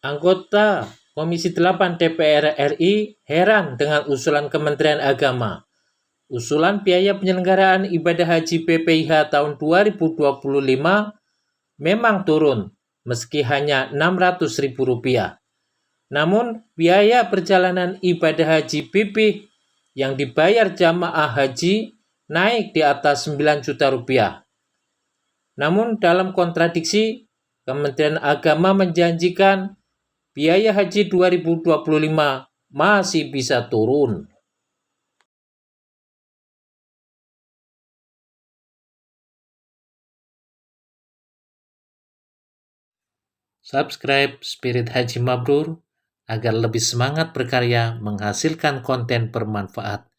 Anggota Komisi 8 DPR RI heran dengan usulan Kementerian Agama. Usulan biaya penyelenggaraan ibadah haji BPIH tahun 2025 memang turun, meski hanya Rp600.000. Namun, biaya perjalanan ibadah haji BP yang dibayar jamaah haji naik di atas Rp9 juta. Namun, dalam kontradiksi, Kementerian Agama menjanjikan biaya haji 2025 masih bisa turun. Subscribe Spirit Haji Mabrur agar lebih semangat berkarya menghasilkan konten bermanfaat.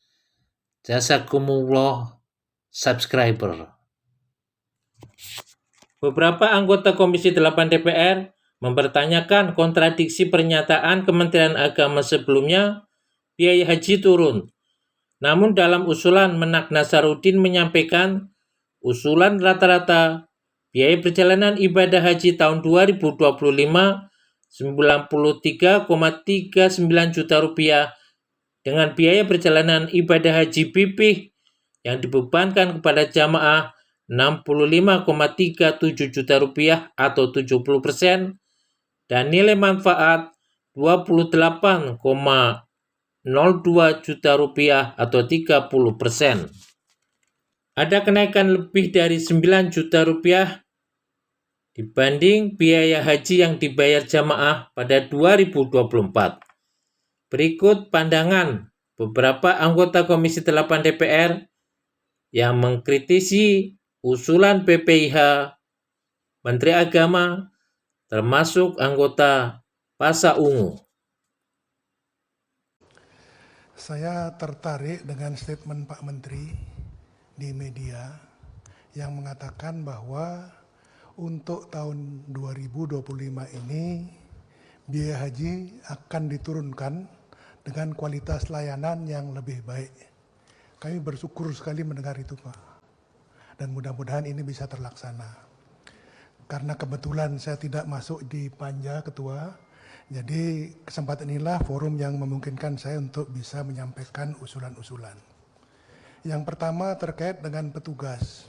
Jazakumullah subscriber. Beberapa anggota Komisi 8 DPR mempertanyakan kontradiksi pernyataan Kementerian Agama sebelumnya biaya haji turun. Namun dalam usulan Menak Nasaruddin menyampaikan usulan rata-rata biaya perjalanan ibadah haji tahun 2025 Rp93,39 juta dengan biaya perjalanan ibadah haji BP yang dibebankan kepada jamaah Rp65,37 juta atau 70% dan nilai manfaat Rp28,02 juta atau 30%. Ada kenaikan lebih dari Rp9 juta dibanding biaya haji yang dibayar jamaah pada 2024. Berikut pandangan beberapa anggota Komisi 8 DPR yang mengkritisi usulan BPIH, Menteri Agama, termasuk anggota Pasha Ungu. Saya tertarik dengan statement Pak Menteri di media yang mengatakan bahwa untuk tahun 2025 ini biaya haji akan diturunkan dengan kualitas layanan yang lebih baik. Kami bersyukur sekali mendengar itu, Pak. Dan mudah-mudahan ini bisa terlaksana. Karena kebetulan saya tidak masuk di Panja Ketua, jadi kesempatan inilah forum yang memungkinkan saya untuk bisa menyampaikan usulan-usulan. Yang pertama terkait dengan petugas.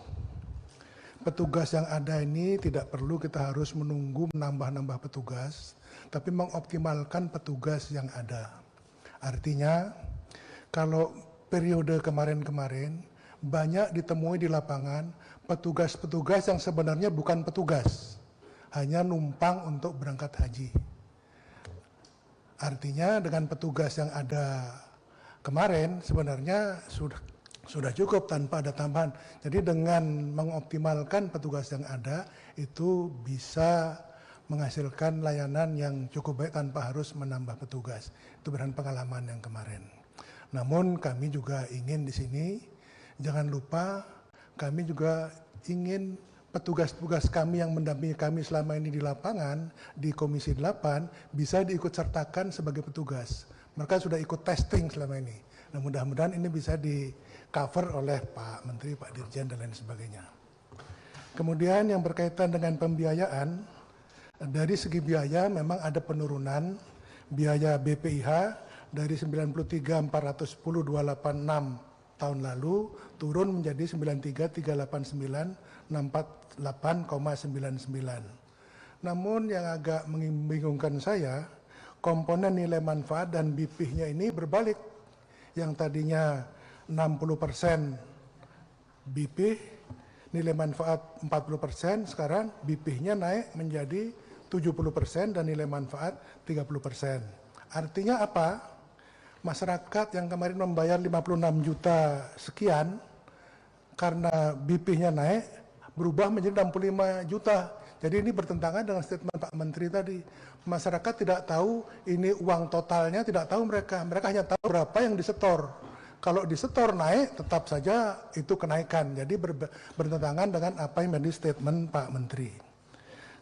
Petugas yang ada ini tidak perlu kita harus menunggu menambah-nambah petugas, tapi mengoptimalkan petugas yang ada. Artinya, kalau periode kemarin-kemarin banyak ditemui di lapangan petugas-petugas yang sebenarnya bukan petugas, hanya numpang untuk berangkat haji. Artinya dengan petugas yang ada kemarin sebenarnya sudah cukup tanpa ada tambahan. Jadi dengan mengoptimalkan petugas yang ada itu bisa menghasilkan layanan yang cukup baik tanpa harus menambah petugas. Itu berdasarkan pengalaman yang kemarin. Namun kami juga ingin di sini jangan lupa kami juga ingin petugas-petugas kami yang mendampingi kami selama ini di lapangan di Komisi 8 bisa diikut sertakan sebagai petugas. Mereka sudah ikut testing selama ini. Nah, mudah-mudahan ini bisa di cover oleh Pak Menteri, Pak Dirjen dan lain sebagainya. Kemudian yang berkaitan dengan pembiayaan, dari segi biaya memang ada penurunan biaya BPIH dari 93.410.286 tahun lalu turun menjadi 93.389.68,99. Namun yang agak membingungkan saya, komponen nilai manfaat dan BP-nya ini berbalik. Yang tadinya 60% BP, nilai manfaat 40%, sekarang BP-nya naik menjadi 70% dan nilai manfaat 30%. Artinya apa? Masyarakat yang kemarin membayar 56 juta sekian, karena BP-nya naik, berubah menjadi 65 juta. Jadi ini bertentangan dengan statement Pak Menteri tadi. Masyarakat tidak tahu ini uang totalnya, tidak tahu mereka. Mereka hanya tahu berapa yang disetor. Kalau disetor naik, tetap saja itu kenaikan. Jadi bertentangan dengan apa yang menjadi statement Pak Menteri.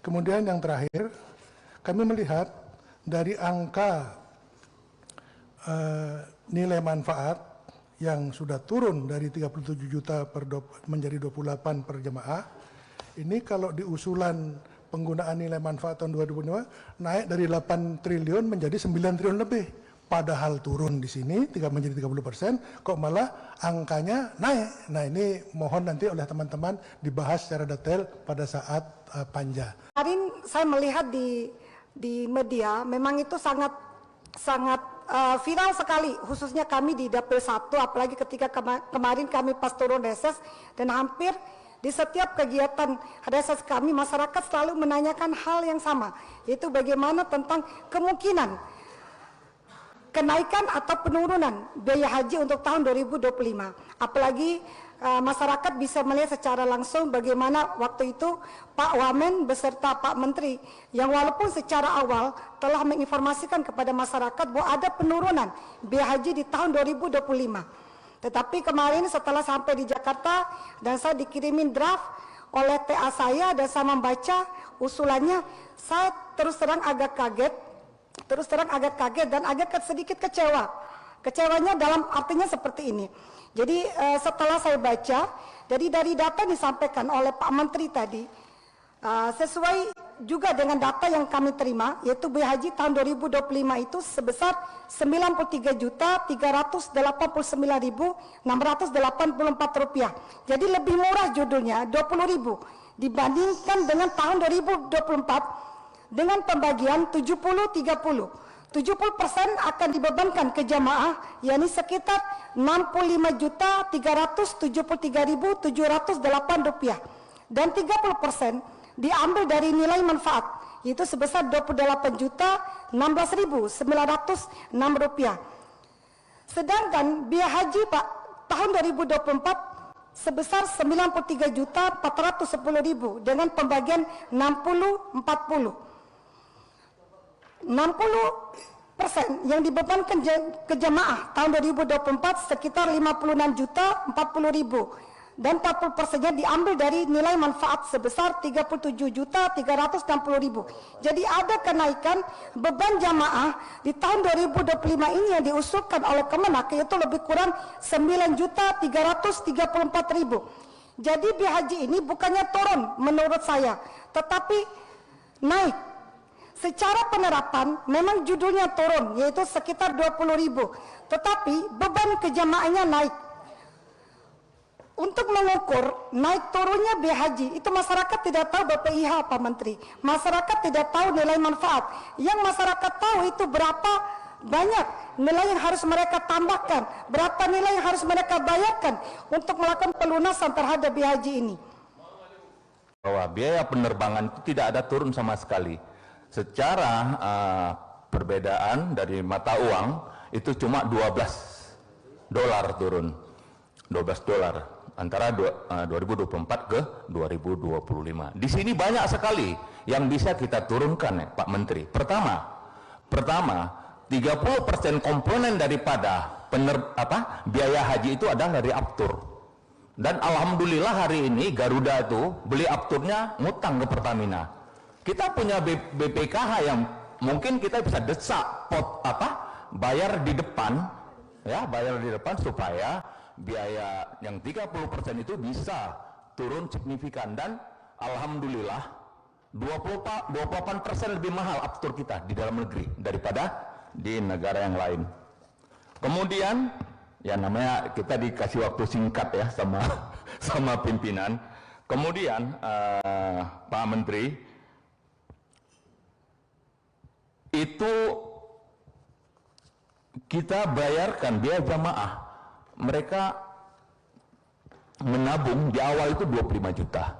Kemudian yang terakhir, kami melihat dari angka nilai manfaat yang sudah turun dari 37 juta menjadi 28 per jemaah. Ini kalau di usulan penggunaan nilai manfaat tahun 2005 naik dari 8 triliun menjadi 9 triliun lebih. Padahal turun di sini menjadi 30%, kok malah angkanya naik. Nah ini mohon nanti oleh teman-teman dibahas secara detail pada saat panja. Kemarin saya melihat di media memang itu sangat viral sekali, khususnya kami di Dapil 1, apalagi ketika kemarin kami pas turun reses, dan hampir di setiap kegiatan reses kami masyarakat selalu menanyakan hal yang sama, yaitu bagaimana tentang kemungkinan kenaikan atau penurunan biaya haji untuk tahun 2025. Apalagi masyarakat bisa melihat secara langsung bagaimana waktu itu Pak Wamen beserta Pak Menteri yang walaupun secara awal telah menginformasikan kepada masyarakat bahwa ada penurunan biaya haji di tahun 2025. Tetapi kemarin setelah sampai di Jakarta dan saya dikirimin draft oleh TA saya dan saya membaca usulannya, saya terus terang agak kaget dan agak sedikit kecewa. Kecewanya dalam artinya seperti ini. Jadi setelah saya baca, jadi dari data yang disampaikan oleh Pak Menteri tadi, sesuai juga dengan data yang kami terima, yaitu biaya haji tahun 2025 itu sebesar 93.389.684 rupiah. Jadi lebih murah judulnya 20.000 dibandingkan dengan tahun 2024 dengan pembagian 70-30. 70% akan dibebankan ke jamaah, yakni sekitar 65.373.708 rupiah, dan 30% diambil dari nilai manfaat, yaitu sebesar 28.016.906 rupiah. Sedangkan biaya haji Pak tahun 2024 sebesar 93.410.000 dengan pembagian 60-40. 60% yang dibebankan ke jamaah tahun 2024 sekitar 56.040.000 dan 40%-nya diambil dari nilai manfaat sebesar 37.360.000. Jadi ada kenaikan beban jamaah di tahun 2025 ini yang diusulkan oleh Kemenak, yaitu lebih kurang 9.334.000. Jadi biaya haji ini bukannya turun menurut saya, tetapi naik. Secara penerapan memang judulnya turun, yaitu sekitar 20.000, tetapi beban ke jamaahnya naik. Untuk mengukur naik turunnya biaya haji, itu masyarakat tidak tahu BPIH Pak Menteri. Masyarakat tidak tahu nilai manfaat. Yang masyarakat tahu itu berapa banyak nilai yang harus mereka tambahkan, berapa nilai yang harus mereka bayarkan untuk melakukan pelunasan terhadap biaya haji ini. Bahwa biaya penerbangan itu tidak ada turun sama sekali. Secara perbedaan dari mata uang itu cuma $12 turun, $12 antara 2024 ke 2025. Di sini banyak sekali yang bisa kita turunkan ya, Pak Menteri. Pertama 30% komponen daripada biaya haji itu adalah dari aftur. Dan alhamdulillah hari ini Garuda itu beli afturnya ngutang ke Pertamina. Kita punya BPKH yang mungkin kita bisa desak bayar di depan ya, supaya biaya yang 30% itu bisa turun signifikan, dan alhamdulillah 28% lebih mahal aftur kita di dalam negeri daripada di negara yang lain. Kemudian ya namanya kita dikasih waktu singkat ya sama pimpinan. Kemudian Pak Menteri, itu kita bayarkan biaya jamaah, mereka menabung di awal itu 25 juta.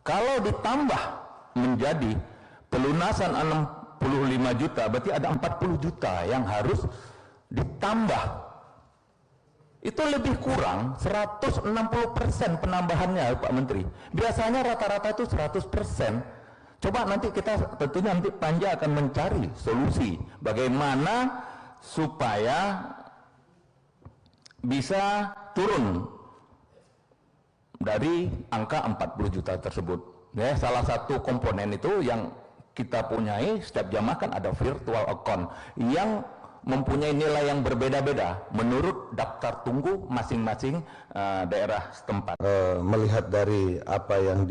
Kalau ditambah menjadi pelunasan 65 juta, berarti ada 40 juta yang harus ditambah. Itu lebih kurang 160% penambahannya Pak Menteri. Biasanya rata-rata itu 100%. Coba nanti kita tentunya nanti Panja akan mencari solusi bagaimana supaya bisa turun dari angka 40 juta tersebut. Ya, salah satu komponen itu yang kita punyai setiap jamaah kan ada virtual account yang mempunyai nilai yang berbeda-beda menurut daftar tunggu masing-masing daerah setempat. Melihat dari apa yang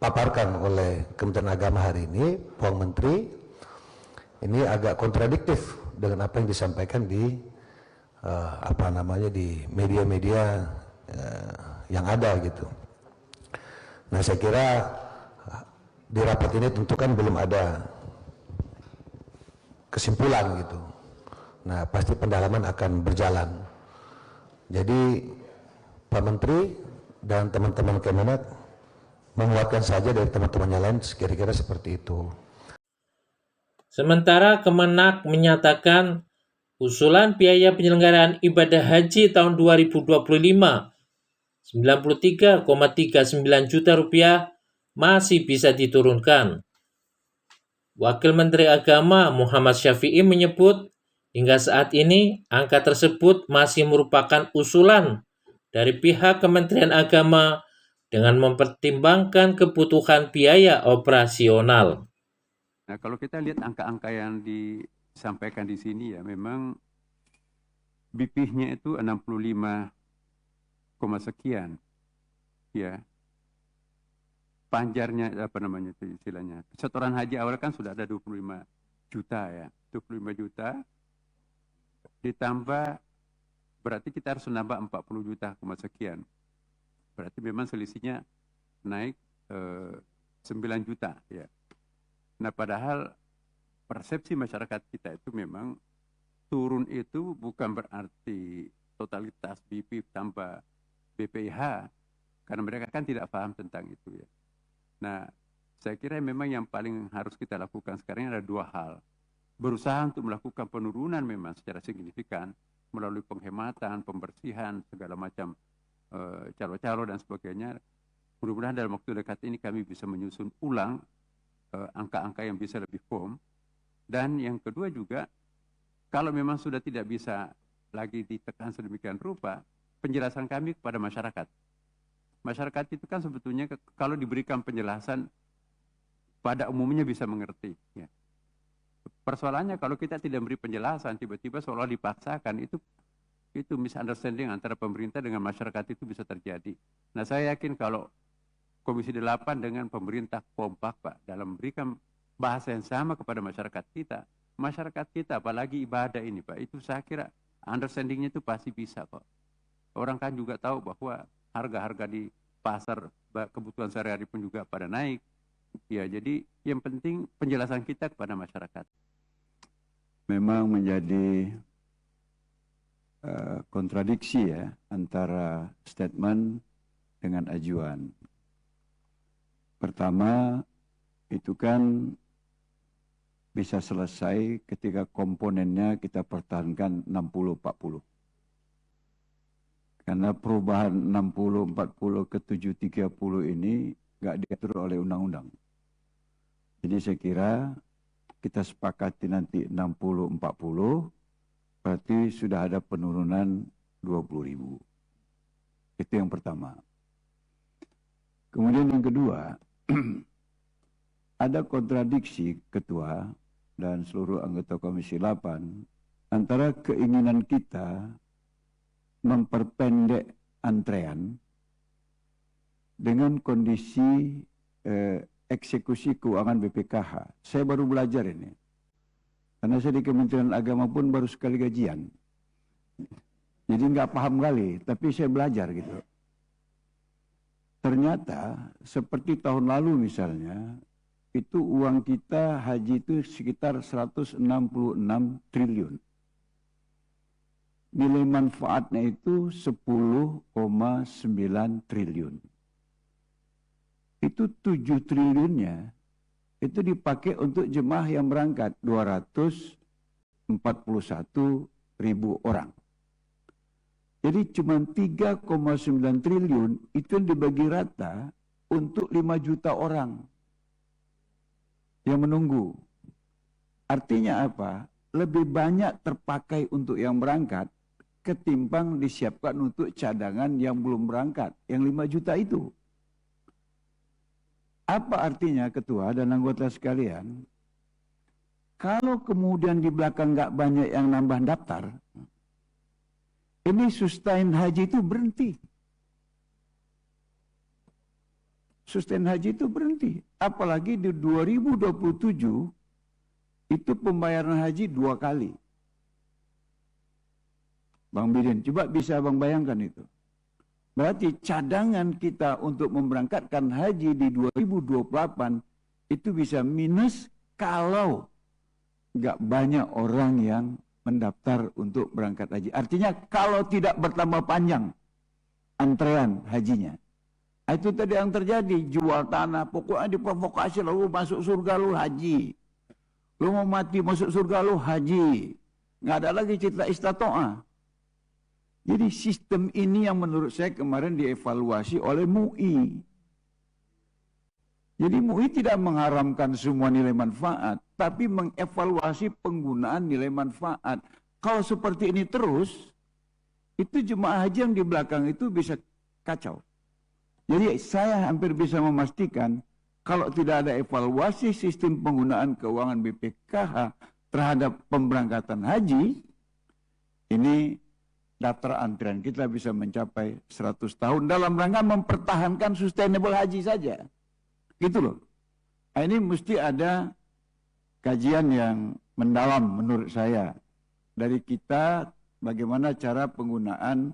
dipaparkan oleh Kementerian Agama hari ini, Puang Menteri, ini agak kontradiktif dengan apa yang disampaikan di di media-media yang ada gitu. Nah, saya kira di rapat ini tentu kan belum ada kesimpulan gitu. Nah, pasti pendalaman akan berjalan. Jadi Pak Menteri dan teman-teman Kemenak menguatkan saja dari teman-temannya lain, kira-kira seperti itu. Sementara Kemenak menyatakan usulan biaya penyelenggaraan ibadah haji tahun 2025 93,39 juta rupiah masih bisa diturunkan. Wakil Menteri Agama Muhammad Syafi'i menyebut hingga saat ini angka tersebut masih merupakan usulan dari pihak Kementerian Agama dengan mempertimbangkan kebutuhan biaya operasional. Nah, kalau kita lihat angka-angka yang disampaikan di sini ya, memang BP-nya itu 65, sekian, ya. Panjarnya itu istilahnya. Setoran haji awal kan sudah ada 25 juta ya, 25 juta ditambah berarti kita harus menambah 40 juta sekian. Berarti memang selisihnya naik 9 juta ya. Nah, padahal persepsi masyarakat kita itu memang turun itu bukan berarti totalitas BP tambah BPIH, karena mereka kan tidak paham tentang itu ya. Nah, saya kira memang yang paling harus kita lakukan sekarang ada dua hal. Berusaha untuk melakukan penurunan memang secara signifikan melalui penghematan, pembersihan, segala macam calo-calo dan sebagainya. Mudah-mudahan dalam waktu dekat ini kami bisa menyusun ulang angka-angka yang bisa lebih firm. Dan yang kedua juga, kalau memang sudah tidak bisa lagi ditekan sedemikian rupa, penjelasan kami kepada masyarakat. Masyarakat itu kan sebetulnya kalau diberikan penjelasan pada umumnya bisa mengerti. Ya. Persoalannya kalau kita tidak beri penjelasan, tiba-tiba seolah dipaksakan, itu misunderstanding antara pemerintah dengan masyarakat itu bisa terjadi. Nah, saya yakin kalau Komisi 8 dengan pemerintah kompak Pak dalam memberikan bahasa yang sama kepada masyarakat kita apalagi ibadah ini Pak, itu saya kira understandingnya itu pasti bisa kok. Orang kan juga tahu bahwa harga-harga di pasar kebutuhan sehari-hari pun juga pada naik. Ya, jadi yang penting penjelasan kita kepada masyarakat. Memang menjadi kontradiksi ya antara statement dengan ajuan. Pertama, itu kan bisa selesai ketika komponennya kita pertahankan 60-40. Karena perubahan 60-40 ke 7-30 ini nggak diatur oleh undang-undang. Jadi saya kira kita sepakati nanti 60-40, berarti sudah ada penurunan 20.000. Itu yang pertama. Kemudian yang kedua, ada kontradiksi Ketua dan seluruh anggota Komisi 8 antara keinginan kita memperpendek antrean dengan kondisi eksekusi keuangan BPKH. Saya baru belajar ini. Karena saya di Kementerian Agama pun baru sekali gajian. Jadi nggak paham kali, tapi saya belajar gitu. Ternyata seperti tahun lalu misalnya, itu uang kita haji itu sekitar 166 triliun. Nilai manfaatnya itu 10,9 triliun. Itu 7 triliunnya itu dipakai untuk jemaah yang berangkat 241.000 orang. Jadi cuma 3,9 triliun itu dibagi rata untuk 5 juta orang yang menunggu. Artinya apa? Lebih banyak terpakai untuk yang berangkat ketimbang disiapkan untuk cadangan yang belum berangkat, yang 5 juta itu. Apa artinya Ketua dan anggota sekalian? Kalau kemudian di belakang nggak banyak yang nambah daftar, ini sustain haji itu berhenti. sustain haji itu berhenti. Apalagi di 2027 itu pembayaran haji 2 kali. Bang Bidin, coba bisa Bang bayangkan itu. Berarti cadangan kita untuk memberangkatkan haji di 2028 itu bisa minus kalau nggak banyak orang yang mendaftar untuk berangkat haji. Artinya kalau tidak bertambah panjang antrean hajinya. Itu tadi yang terjadi, jual tanah, pokoknya diprovokasi, lalu masuk surga lu haji. Lu mau mati masuk surga lu haji. Nggak ada lagi cerita istato'ah. Jadi sistem ini yang menurut saya kemarin dievaluasi oleh MUI. Jadi MUI tidak mengharamkan semua nilai manfaat, tapi mengevaluasi penggunaan nilai manfaat. Kalau seperti ini terus, itu jemaah haji yang di belakang itu bisa kacau. Jadi saya hampir bisa memastikan kalau tidak ada evaluasi sistem penggunaan keuangan BPKH terhadap pemberangkatan haji, ini daftar antrian kita bisa mencapai 100 tahun dalam rangka mempertahankan sustainable haji saja. Gitu loh. Nah, ini mesti ada kajian yang mendalam menurut saya. Dari kita bagaimana cara penggunaan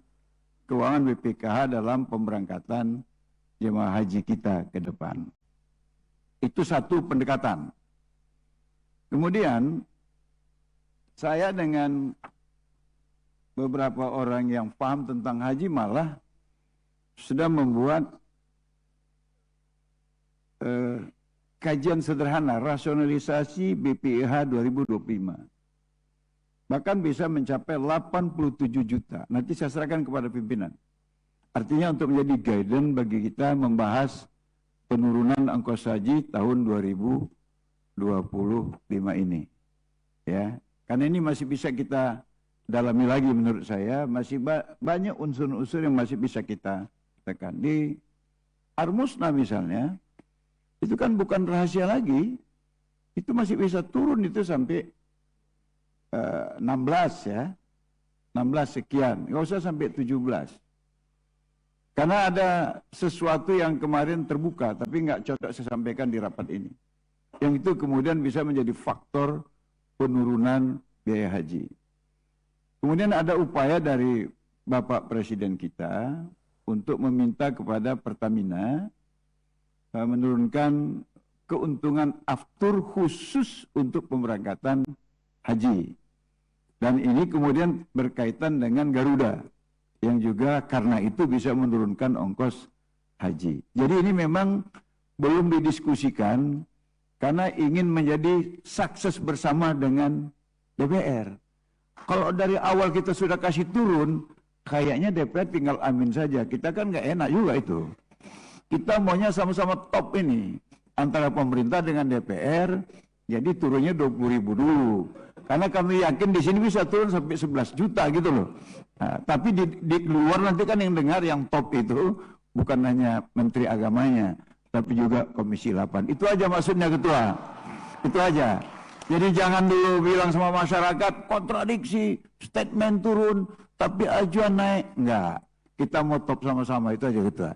keuangan BPKH dalam pemberangkatan jemaah haji kita ke depan. Itu satu pendekatan. Kemudian saya dengan beberapa orang yang paham tentang haji malah sudah membuat kajian sederhana rasionalisasi BPIH 2025. Bahkan bisa mencapai 87 juta. Nanti saya serahkan kepada pimpinan. Artinya untuk menjadi guidance bagi kita membahas penurunan ongkos haji tahun 2025 ini. Ya, karena ini masih bisa kita dalami lagi menurut saya, masih banyak unsur-unsur yang masih bisa kita tekan. Di Armusna misalnya, itu kan bukan rahasia lagi, itu masih bisa turun itu sampai 16 ya, 16 sekian, nggak usah sampai 17. Karena ada sesuatu yang kemarin terbuka, tapi nggak cocok saya sampaikan di rapat ini. Yang itu kemudian bisa menjadi faktor penurunan biaya haji. Kemudian ada upaya dari Bapak Presiden kita untuk meminta kepada Pertamina menurunkan keuntungan aftur khusus untuk pemberangkatan haji. Dan ini kemudian berkaitan dengan Garuda yang juga karena itu bisa menurunkan ongkos haji. Jadi ini memang belum didiskusikan karena ingin menjadi sukses bersama dengan DPR. Kalau dari awal kita sudah kasih turun, kayaknya DPR tinggal amin saja. Kita kan nggak enak juga itu. Kita maunya sama-sama top ini. Antara pemerintah dengan DPR, jadi turunnya 20.000 dulu. Karena kami yakin di sini bisa turun sampai 11 juta gitu loh. Nah, tapi di luar nanti kan yang dengar yang top itu bukan hanya Menteri Agamanya, tapi juga Komisi 8. Itu aja maksudnya Ketua. Itu aja. Jadi jangan dulu bilang sama masyarakat kontradiksi, statement turun, tapi ajuan naik. Enggak, kita mau top sama-sama, itu aja Ketua.